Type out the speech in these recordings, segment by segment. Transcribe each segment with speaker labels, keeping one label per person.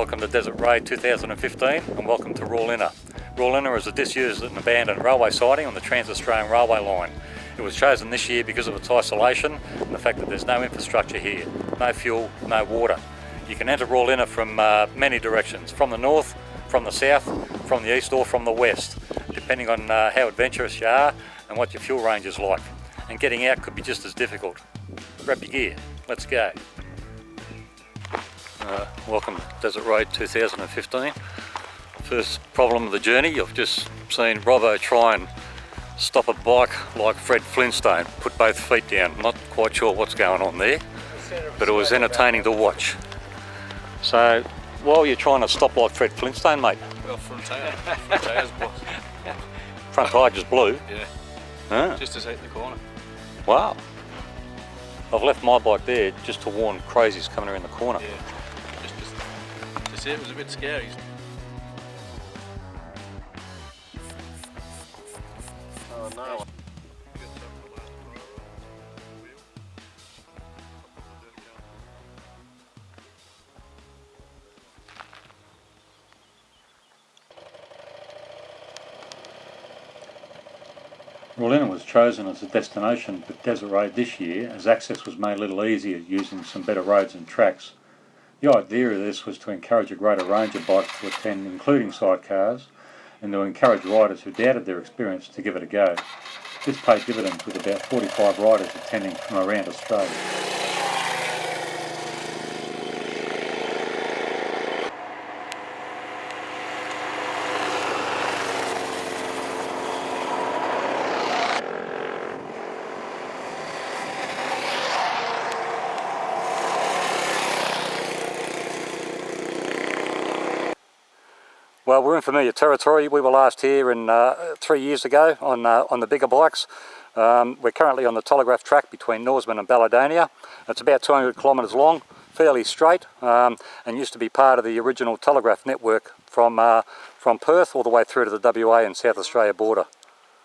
Speaker 1: Welcome to Desert Raid 2015 and welcome to Rawlinna. Rawlinna is a disused and abandoned railway siding on the Trans-Australian Railway line. It was chosen this year because of its isolation and the fact that there's no infrastructure here, no fuel, no water. You can enter Rawlinna from many directions, from the north, from the south, from the east or from the west, depending on how adventurous you are and what your fuel range is like. And getting out could be just as difficult. Grab your gear, let's go. Welcome to Desert Raid 2015. First problem of the journey, I've just seen Robbo try and stop a bike like Fred Flintstone, put both feet down. Not quite sure what's going on there, but it was entertaining to watch. So, while you're trying to stop like Fred Flintstone, mate?
Speaker 2: Well, front tyre's blocked.
Speaker 1: Front tyre just blew?
Speaker 2: Yeah.
Speaker 1: Huh.
Speaker 2: Just as out in the corner.
Speaker 1: Wow. I've left my bike there just to warn crazies coming around the corner.
Speaker 2: Yeah. Just to say it was a bit scary.
Speaker 3: Oh no.
Speaker 1: Rawlinna was chosen as a destination for Desert Raid this year as access was made a little easier using some better roads and tracks. The idea of this was to encourage a greater range of bikes to attend, including sidecars, and to encourage riders who doubted their experience to give it a go. This paid dividends with about 45 riders attending from around Australia. Well, we're in familiar territory. We were last here 3 years ago on the bigger bikes. We're currently on the telegraph track between Norseman and Balladonia. It's about 200 kilometres long, fairly straight, and used to be part of the original telegraph network from Perth all the way through to the WA and South Australia border.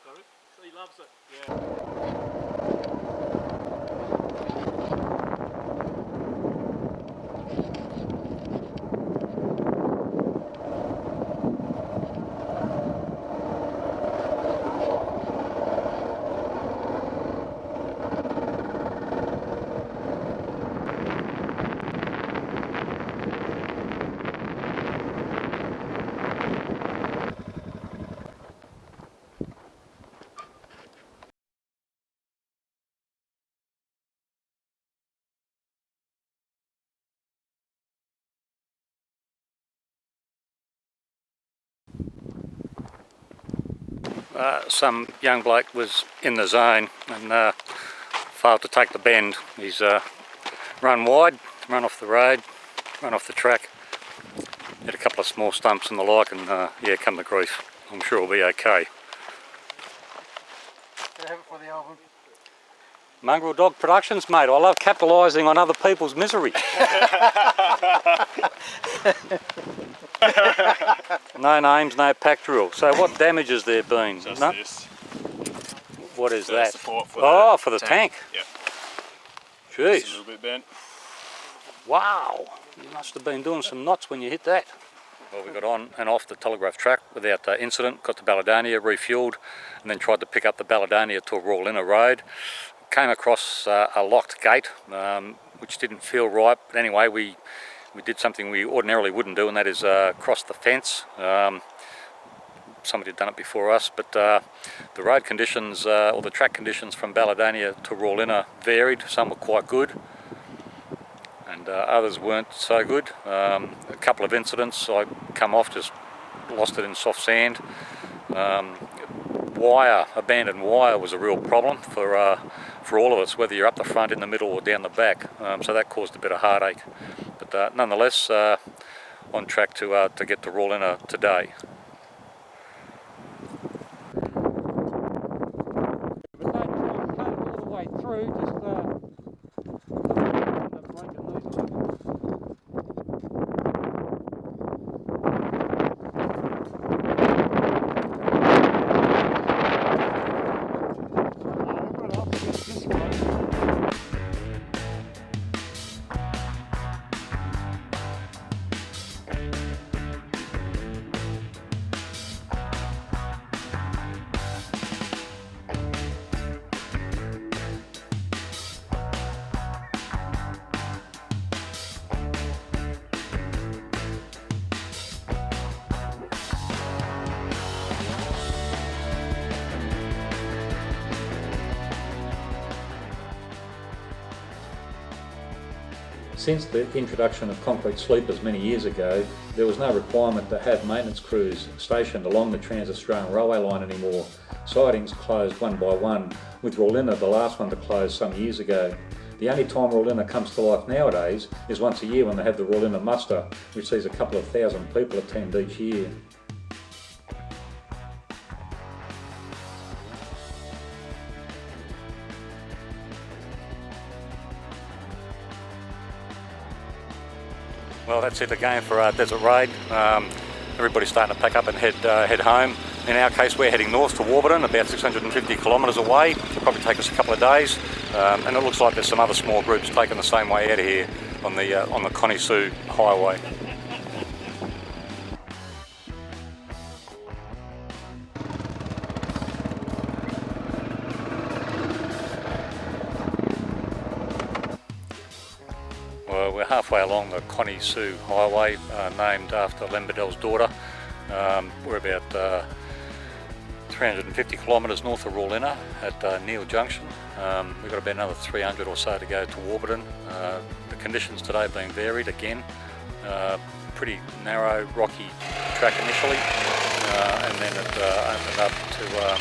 Speaker 2: Sorry? He loves it. Yeah.
Speaker 1: Some young bloke was in the zone and failed to take the bend. He's run wide, run off the road, run off the track, hit a couple of small stumps and the like, and yeah, come to grief. I'm sure he'll be okay.
Speaker 3: For the album.
Speaker 1: Mongrel Dog Productions, mate. I love capitalising on other people's misery. No names, no pack drill. So what damage has there been?
Speaker 2: Just
Speaker 1: no?
Speaker 2: this.
Speaker 1: What is that?
Speaker 2: Support for
Speaker 1: for the tank.
Speaker 2: Yeah.
Speaker 1: Jeez.
Speaker 2: It's a little bit bent.
Speaker 1: Wow. You must have been doing some knots when you hit that. Well, we got on and off the telegraph track without incident, got to Balladonia, refuelled, and then tried to pick up the Balladonia to Rawlinna Road. Came across a locked gate, which didn't feel right, but anyway, we did something we ordinarily wouldn't do, and that is cross the fence. Somebody had done it before us, but the road conditions, or the track conditions from Balladonia to Rawlinna varied. Some were quite good, and others weren't so good. A couple of incidents, I come off, just lost it in soft sand. Abandoned wire was a real problem for all of us, whether you're up the front, in the middle or down the back, so that caused a bit of heartache. But nonetheless, on track to get to Rawlinna today. But don't try and cut it all the way through, just Since the introduction of concrete sleepers many years ago, there was no requirement to have maintenance crews stationed along the Trans-Australian Railway line anymore. Sidings closed one by one, with Rawlinna the last one to close some years ago. The only time Rawlinna comes to life nowadays is once a year when they have the Rawlinna muster, which sees a couple of thousand people attend each year. Well, that's it again for our desert raid. Everybody's starting to pack up and head home. In our case, we're heading north to Warburton, about 650 kilometres away. It'll probably take us a couple of days, and it looks like there's some other small groups taking the same way out of here on the Connie Sue highway. Well, we're halfway along the Connie Sue highway, named after Lemberdel's daughter. We're about 350 kilometres north of Rawlinna at Neil Junction. We've got about another 300 or so to go to Warburton. The conditions today have been varied again. Pretty narrow, rocky track initially, and then it opened up to a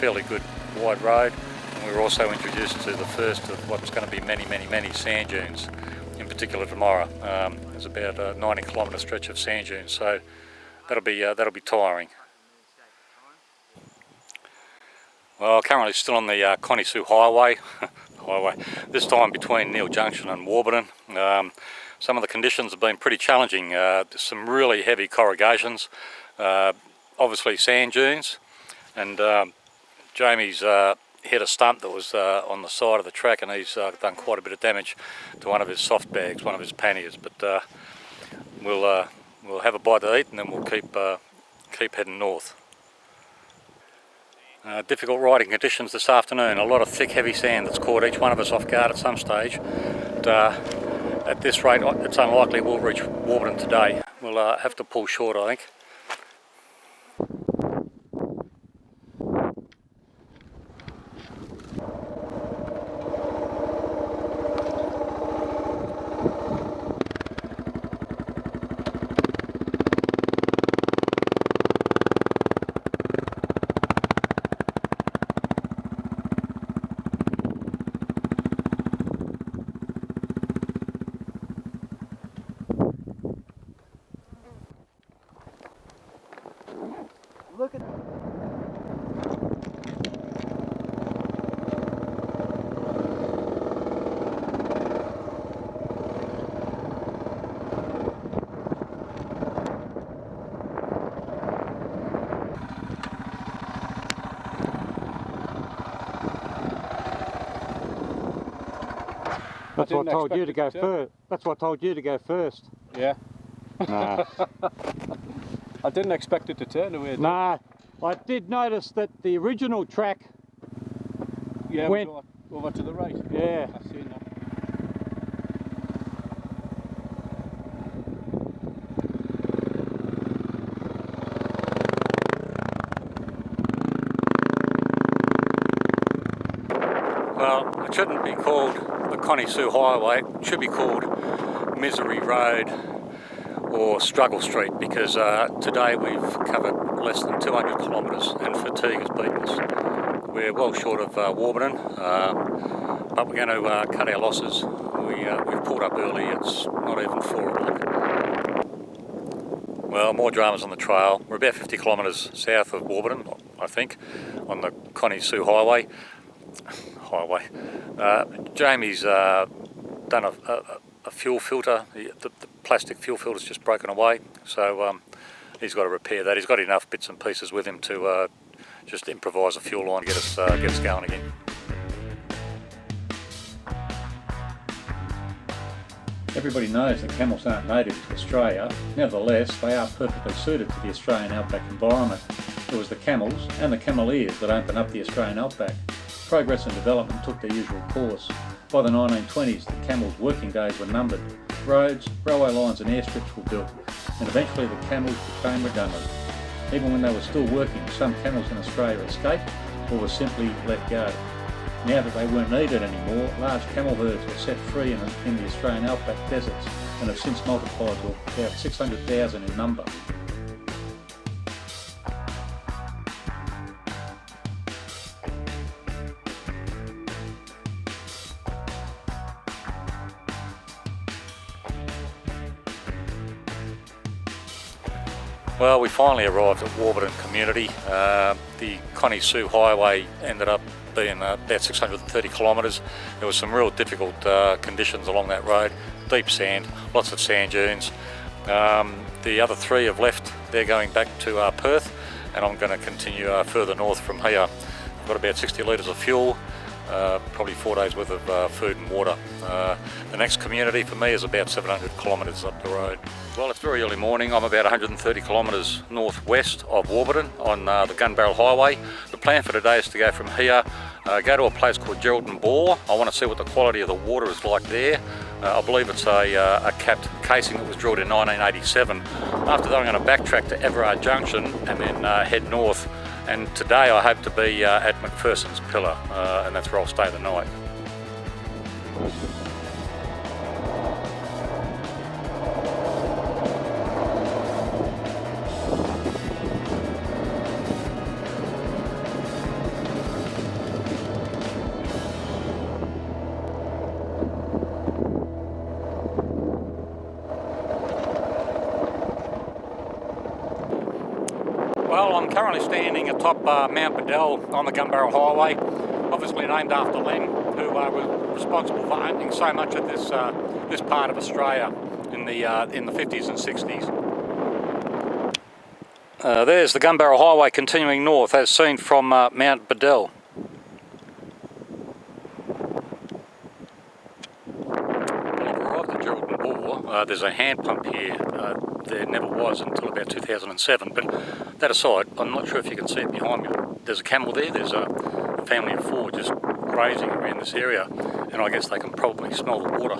Speaker 1: fairly good wide road. And we were also introduced to the first of what's going to be many sand dunes. In particular tomorrow, there's about a 90 kilometre stretch of sand dunes, so that'll be tiring. Well, currently still on the Connie Sue highway, this time between Neil Junction and Warburton. Some of the conditions have been pretty challenging. There's some really heavy corrugations, obviously sand dunes, and Jamie's hit a stump that was on the side of the track, and he's done quite a bit of damage to one of his soft bags, one of his panniers. But we'll have a bite to eat, and then we'll keep heading north. Difficult riding conditions this afternoon. A lot of thick, heavy sand that's caught each one of us off guard at some stage. But, at this rate, it's unlikely we'll reach Warburton today. We'll have to pull short, I think.
Speaker 3: Look at
Speaker 1: That's what I told you to go first. That's what I told you to go first.
Speaker 2: Yeah.
Speaker 1: Nah.
Speaker 2: I didn't expect it to turn away.
Speaker 1: Nah, I did notice that the original track went
Speaker 2: over to the right.
Speaker 1: Yeah.
Speaker 2: I've seen that.
Speaker 1: Well, it shouldn't be called the Connie Sue Highway. It should be called Misery Road or Struggle Street, because today we've covered less than 200 kilometres and fatigue has beaten us. We're well short of Warburton, but we're going to cut our losses. We've pulled up early. It's not even 4 o'clock. Well, more dramas on the trail. We're about 50 kilometres south of Warburton, I think, on the Connie Sue Highway. Jamie's done a fuel filter. The plastic fuel filter's just broken away, so he's got to repair that. He's got enough bits and pieces with him to just improvise a fuel line to get us going again. Everybody knows that camels aren't native to Australia. Nevertheless, they are perfectly suited to the Australian outback environment. It was the camels and the cameleers that opened up the Australian outback. Progress and development took their usual course. By the 1920s, the camels' working days were numbered. Roads, railway lines and airstrips were built, and eventually the camels became redundant. Even when they were still working, some camels in Australia escaped or were simply let go. Now that they weren't needed anymore, large camel herds were set free in the Australian outback deserts and have since multiplied to about 600,000 in number. Well, we finally arrived at Warburton Community. The Connie Sue Highway ended up being about 630 kilometres. There was some real difficult conditions along that road, deep sand, lots of sand dunes. The other three have left, they're going back to Perth, and I'm going to continue further north from here. I've got about 60 litres of fuel, probably 4 days worth of food and water. The next community for me is about 700 kilometres up the road. Well, it's very early morning. I'm about 130 kilometres northwest of Warburton on the Gun Barrel Highway. The plan for today is to go from here, go to a place called Geraldton Bore. I want to see what the quality of the water is like there. I believe it's a capped casing that was drilled in 1987. After that, I'm going to backtrack to Everard Junction and then head north. And today I hope to be at McPherson's Pillar, and that's where I'll stay the night. Well, I'm currently standing atop Mount Bedell on the Gun Barrel Highway, obviously named after Len, who was responsible for opening so much of this part of Australia in the 50s and 60s. There's the Gun Barrel Highway continuing north, as seen from Mount Bedell. There's a hand pump here. There never was until about 2007, but that aside, I'm not sure if you can see it behind me. There's a camel there, there's a family of four just grazing around this area, and I guess they can probably smell the water.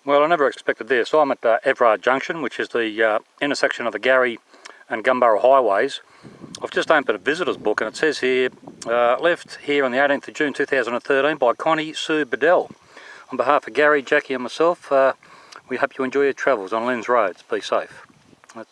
Speaker 1: Well, I never expected this. So I'm at Everard Junction, which is the intersection of the Garry and Gun Barrel highways. I've just opened a visitor's book and it says here, left here on the 18th of June 2013 by Connie Sue Bedell. On behalf of Gary, Jackie and myself, we hope you enjoy your travels on Lynn's roads. Be safe.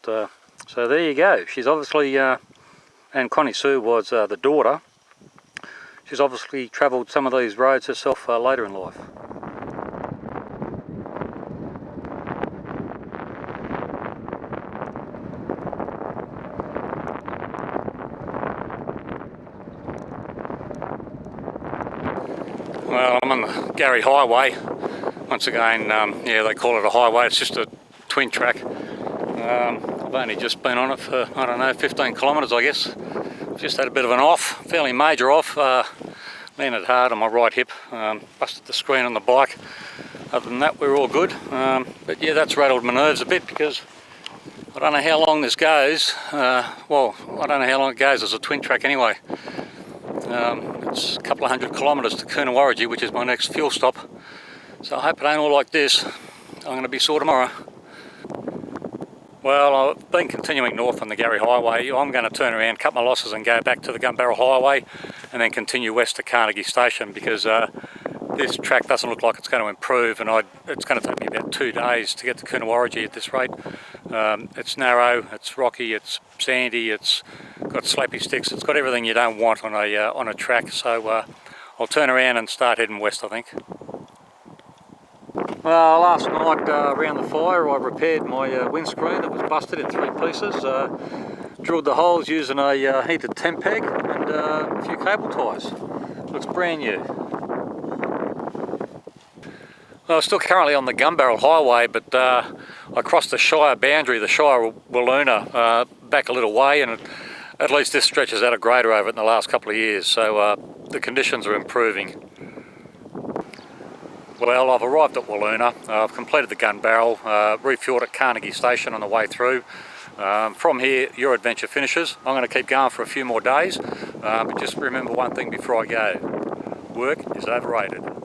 Speaker 1: So there you go. She's obviously, and Connie Sue was the daughter, she's obviously travelled some of these roads herself later in life. Well, I'm on the Garry Highway. Once again, yeah, they call it a highway. It's just a twin track. I've only just been on it for, I don't know, 15 kilometres, I guess. Just had a bit of an off, fairly major off. Landed hard on my right hip, busted the screen on the bike. Other than that, we're all good. But yeah, that's rattled my nerves a bit because I don't know how long this goes. Well, I don't know how long it goes as a twin track anyway. It's a couple of 100 kilometres to Coonawarrigi, which is my next fuel stop. So I hope it ain't all like this. I'm going to be sore tomorrow. Well, I've been continuing north on the Garry Highway. I'm going to turn around, cut my losses and go back to the Gun Barrel Highway and then continue west to Carnegie Station because this track doesn't look like it's going to improve, and it's going to take me about 2 days to get to Coonawarrigi at this rate. It's narrow, it's rocky, it's sandy, it's got slappy sticks, it's got everything you don't want on a track, so I'll turn around and start heading west, I think. Well, last night around the fire I repaired my windscreen that was busted in 3 pieces. Drilled the holes using a heated temp peg and a few cable ties. Looks brand new. Well, I'm still currently on the Gun Barrel Highway, but I crossed the Shire boundary, the Shire Rawlinna, back a little way, and at least this stretch has had a grader over it in the last couple of years, so the conditions are improving. Well, I've arrived at Rawlinna. I've completed the gun barrel, refueled at Carnegie Station on the way through. From here, your adventure finishes. I'm going to keep going for a few more days, but just remember one thing before I go. Work is overrated.